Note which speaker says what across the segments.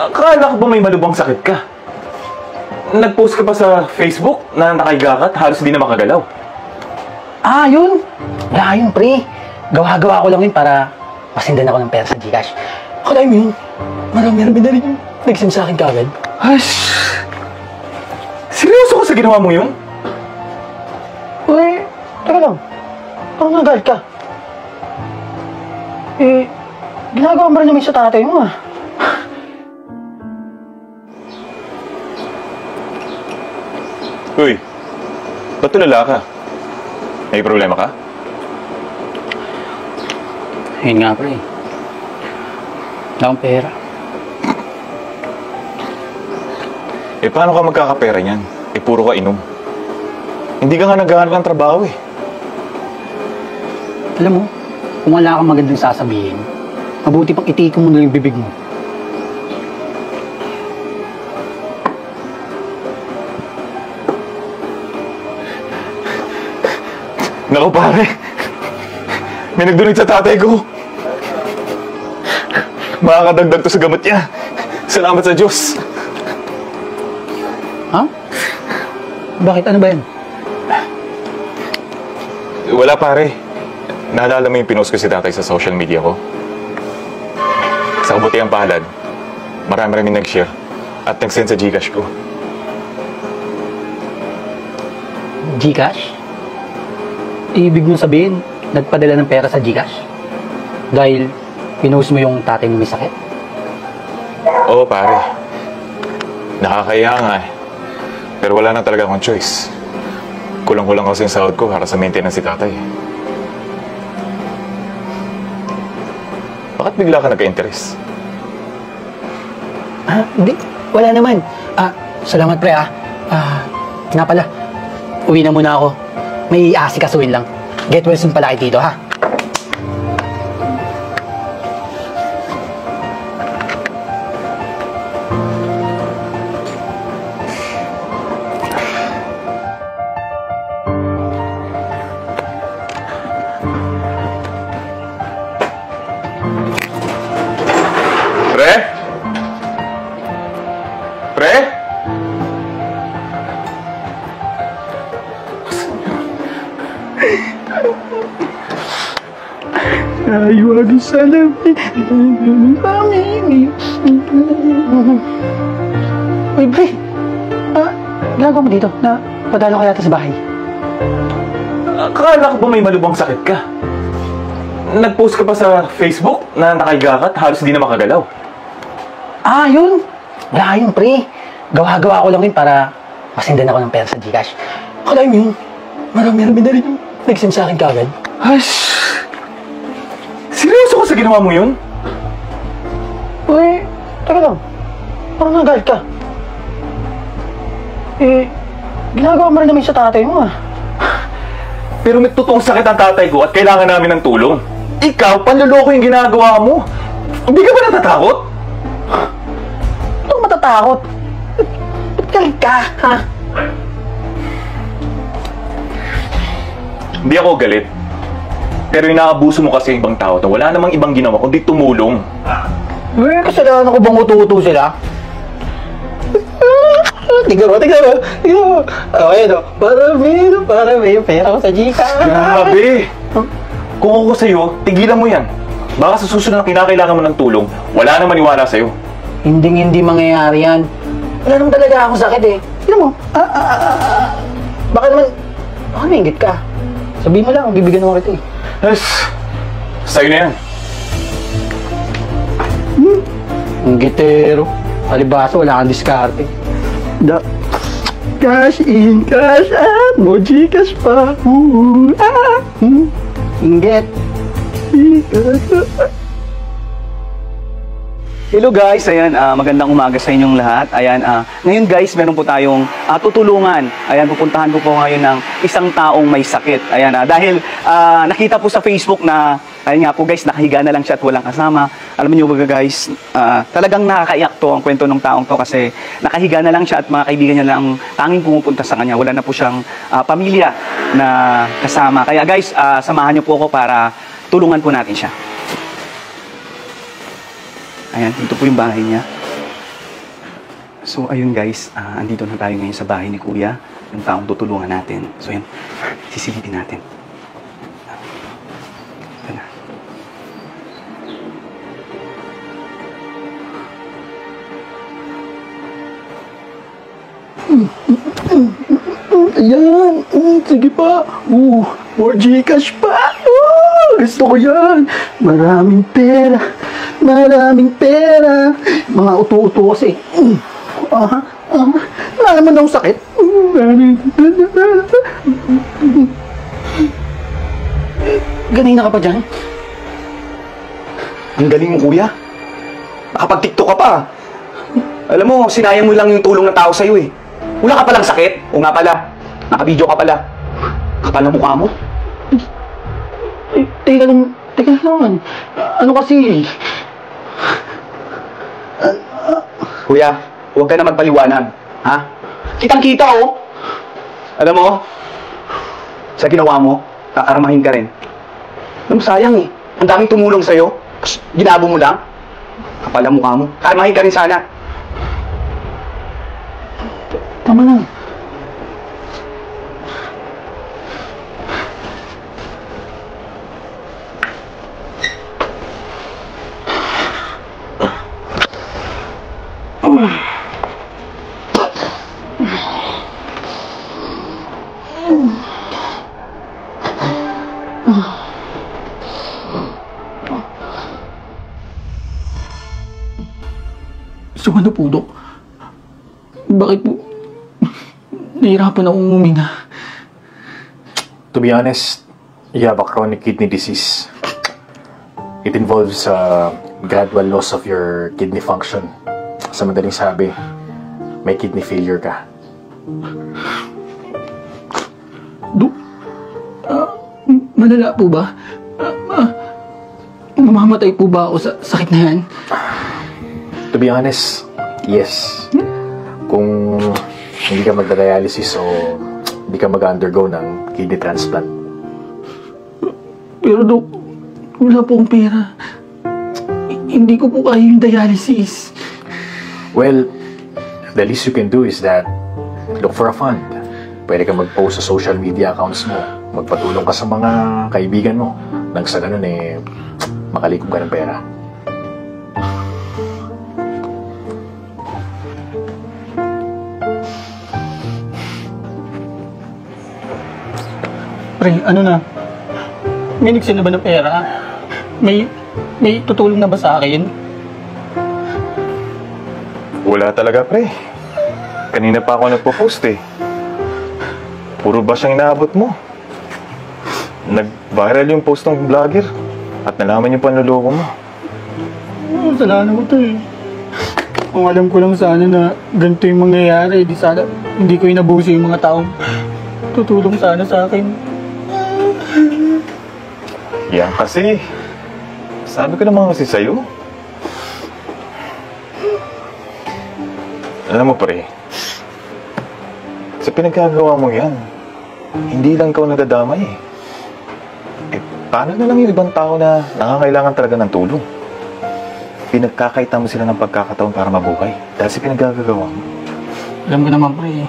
Speaker 1: Akala ko ba may malubang sakit ka? Nag-post ka pa sa Facebook na nakahiga ka at halos di na makagalaw.
Speaker 2: Ah, yun! Wala yun, pre. Gawa-gawa ko lang yun para pasindan ako ng pera sa Gcash. Akala mo yun, marami-rami na rin yung nag-send sa akin kagad.
Speaker 1: Ash! Seryoso ka sa ginawa mo yun?
Speaker 2: Uy, teka lang. Parang nagalit ka. Eh, ginagawa mo rin naman sa tatay mo ah.
Speaker 1: Uy, ba't tulala ka? May problema ka?
Speaker 2: Ayun nga pre. Wala akong pera.
Speaker 1: Eh paano ka magkakapera niyan? Eh puro ka inom. Hindi ka nga naghahanap ng trabaho eh.
Speaker 2: Alam mo, kung wala kang magandang sasabihin, mabuti pang itikom mo na yung bibig mo.
Speaker 1: Naku pare, may nagdunit sa tatay ko. Makakadagdag to sa gamot niya. Salamat sa Diyos.
Speaker 2: Ha? Bakit? Ano ba yan?
Speaker 1: Wala pare. Naalala mo yung pinost ko si tatay sa social media ko? Sa kabutiang palad, marami nag-share at nag-send sa Gcash ko.
Speaker 2: Gcash? Ibig mo sabihin, nagpadala ng pera sa Gcash? Dahil pinost mo yung tatay mo may sakit?
Speaker 1: Oo pare. Nakakaya nga eh. Pero wala na talaga akong choice. Kulang-kulang kasi yung sahod ko para sa maintenance si tatay. Bakit bigla ka nagka-interest?
Speaker 2: Ah, hindi. Wala naman. Ah, salamat pre ah. Nga pala. Uwi na muna ako. May aasikasuhin lang. Get well soon pala kayo dito ha.
Speaker 1: Pre? Pre?
Speaker 2: Ayun sa labi. Uy, pre. Ginagawa mo dito? Padalo ka yata sa bahay.
Speaker 1: Akala ko ba may malubang sakit ka? Nag-post ka pa sa Facebook na nakahiga ka at halos di na makagalaw.
Speaker 2: Ah, yun! Wala yun, pre. Gawa-gawa ko lang yun para pasindan ako ng pera sa Gcash. Akala mo yun, marami-rami na rin yung nag-send sa akin kagad.
Speaker 1: Ash! Seryoso ka sa ginawa mo yun?
Speaker 2: Uy, teka lang. Parang nagalit ka. Eh, ginagawa mo rin naman sa tatay mo ah.
Speaker 1: Pero may totoong sakit ang tatay ko at kailangan namin ng tulong. Ikaw, panluloko yung ginagawa mo. Hindi ka ba natatakot?
Speaker 2: Ano kang matatakot? Ba't galit ka, ha?
Speaker 1: Hindi ako galit. Pero inaabuso mo kasi yung ibang tao na wala namang ibang ginawa kundi tumulong.
Speaker 2: Eh, kasalanan ko bang utu-utu sila? Tignan mo. Okay, no? Para may pera ko sa Gcash.
Speaker 1: Grabe! Kung ako sa'yo, tigilan mo yan. Baka sa susunod na kinakailangan mo ng tulong, wala nang maniwala sa'yo.
Speaker 2: Hindi mangyayari yan. Wala naman talaga akong sakit eh. Tignan mo. Baka may inggit ka. Sabihin mo lang, bibigyan mo kita eh.
Speaker 1: Yes. Sa'yo na yan.
Speaker 2: Inggitero. Alibasa, wala kang diskarte. Cash in, cash out, no Gcash pa. Inggit.
Speaker 3: Hello guys, ayan, magandang umaga sa inyong lahat. Ayan, ngayon guys, meron po tayong tutulungan. Ayan, pupuntahan ko po ngayon ng isang taong may sakit. Ayan, dahil nakita po sa Facebook na, ayun nga po guys, nakahiga na lang siya at walang kasama. Alam niyo ba guys, talagang nakakaiyak to ang kwento ng taong to kasi nakahiga na lang siya at mga kaibigan niya lang tanging pumupunta sa kanya. Wala na po siyang pamilya na kasama. Kaya guys, samahan niyo po ako para tulungan po natin siya. Ayan, dito po yung bahay niya. So, ayun guys, andito na tayo ngayon sa bahay ni Kuya, yung taong tutulungan natin. So, yun, sisilipin natin. Ito na.
Speaker 2: Ayan, sige pa. More Gcash pa. Gusto ko yan. Maraming pera. Maraming pera. Mga uto-uto kasi. Wala naman akong sakit. Ganina ka pa dyan?
Speaker 3: Ang galing mo, Kuya. Nakapag-tiktok ka pa. Alam mo, sinayang mo lang yung tulong ng tao sa'yo eh. Wala ka palang sakit. O nga pala, nakabidyo ka pala. Kapal na mukha mo.
Speaker 2: Teka lang. Ano kasi?
Speaker 3: Kuya, huwag ka na magpaliwanag. Ha? Kitang-kita oh. Alam mo, sa ginawa mo, kakarmahin ka rin. Alam mo, sayang eh. Ang daming tumulong sa'yo. Ginabo mo lang. Kapal ang mukha mo. Karmahin ka rin sana.
Speaker 2: Tama na. So ano po, Dok? Bakit po nahihirapan akong huminga?
Speaker 4: To be honest, you have a chronic kidney disease. It involves gradual loss of your kidney function. Sa madaling sabi, may kidney failure ka.
Speaker 2: Dok, malala po ba? Mamamatay po ba ako sa sakit na yan?
Speaker 4: To be honest, yes. Kung hindi ka magda-dialysis o hindi ka mag-undergo ng kidney transplant.
Speaker 2: Pero Dok, wala po akong pera. Hindi ko po kaya yung dialysis.
Speaker 4: Well, the least you can do is that look for a fund. Pwede ka mag-post sa social media accounts mo. Magpatulong ka sa mga kaibigan mo. Nang sa ganun makalikom ka ng pera.
Speaker 2: Pre, ano na? May nagsin na ba ng pera? May tutulong na ba sa akin?
Speaker 1: Wala talaga, pre. Kanina pa ako nagpo-post eh. Puro ba siyang inaabot mo? Nag-viral yung post ng vlogger at nalaman yung panluloko mo.
Speaker 2: Salamat mo to eh. Kung alam ko lang sana na ganito yung mangyayari, di sana hindi ko inabuso yung mga taong tutulong sana sa akin.
Speaker 1: Yan kasi. Sabi ko naman kasi sa'yo. Alam mo pre, sa pinagkagawa mo yan, hindi lang ikaw nadadamay eh. Paano na lang yung ibang tao na nangangailangan talaga ng tulong? Pinagkakaita mo sila ng pagkakataon para mabuhay dahil sa pinagkagawa mo.
Speaker 2: Alam ko naman pre,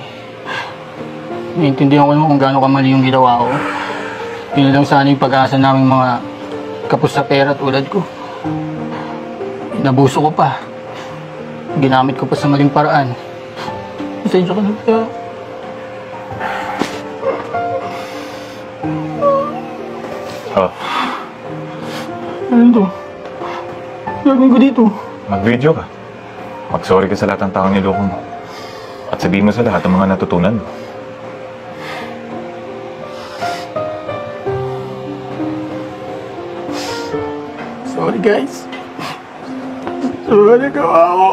Speaker 2: naiintindihan ko naman kung gaano kamali yung ginawa ko. Yun lang sana yung pag-asa naming mga kapos sa pera tulad ko. Inabuso ko pa. Ginamit ko pa sa maling paraan. Pasensya ka na kaya.
Speaker 1: Oh,
Speaker 2: Ano to? Gagawin ko dito.
Speaker 1: mag-video ka. Mag-sorry ka sa lahat ng taong niloko mo. At sabihin mo sa lahat ang mga natutunan mo.
Speaker 2: Sorry guys. Sorry nagawa ko.